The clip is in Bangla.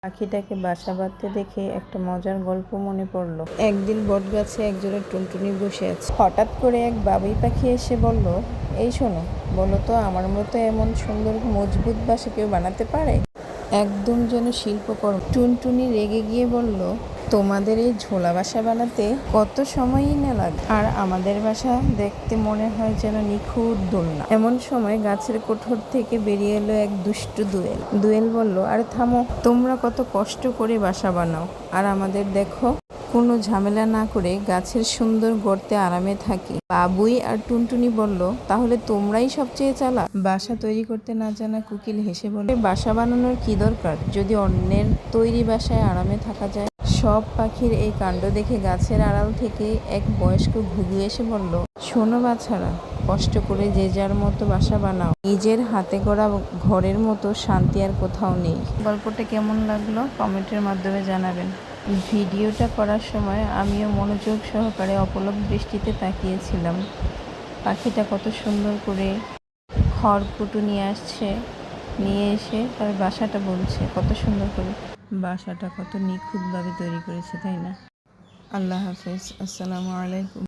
পাখিটাকে বাসা বাঁধতে দেখে একটা মজার গল্প মনে পড়ল। একদিন বটগাছে একজোড়া টুনটুনি বসে আছে। হঠাৎ করে এক বাবুই পাখি এসে বলল, এই শোনো, বলো তো আমার মতো এমন সুন্দর মজবুত বাসা কেউ বানাতে পারে? একদম যেন শিল্পকর্ম। টুনটুনি রেগে গিয়ে বলল, তোমাদের এই ঝোলা বাসা বানাতে কত সময়ই না লাগে, আর আমাদের বাসা দেখতে মনে হয় যেন নিখুঁত দোলনা। এমন সময় গাছের কোঠর থেকে বেরিয়ে এলো এক দুষ্টু দোয়েল। দোয়েল বলল, আরে থামো, তোমরা কত কষ্ট করে বাসা বানাও, আর আমাদের দেখো কোনো ঝামেলা না করে গাছের সুন্দর গর্তে আরামে থাকি। বাবুই আর টুনটুনি বলল, তাহলে তোমরাই সবচেয়ে চালাক। বাসা তৈরি করতে না জানা কোকিল হেসে বলল, বাসা বানানোর কি দরকার যদি অন্যের তৈরি বাসায় আরামে থাকা যায়। সব পাখির এই কাণ্ড দেখে গাছের আড়াল থেকে এক বয়স্ক ঘুঘু এসে বলল, শোনো বাছারা, কষ্ট করে যে যার মতো বাসা বানাও, নিজের হাতে গড়া ঘরের মতো শান্তি আর কোথাও নেই। গল্পটা কেমন লাগলো কমেন্টের মাধ্যমে জানাবেন। ভিডিওটা করার সময় আমিও মনোযোগ সহকারে অপলক দৃষ্টিতে তাকিয়েছিলাম। পাখিটা কত সুন্দর করে খড়কুটো নিয়ে এসে তার বাসাটা বলছে, কত সুন্দর করে বাসাটা কত নিখুঁতভাবে তৈরি করেছে, তাই না? আল্লাহ হাফেজ, আসসালামু আলাইকুম।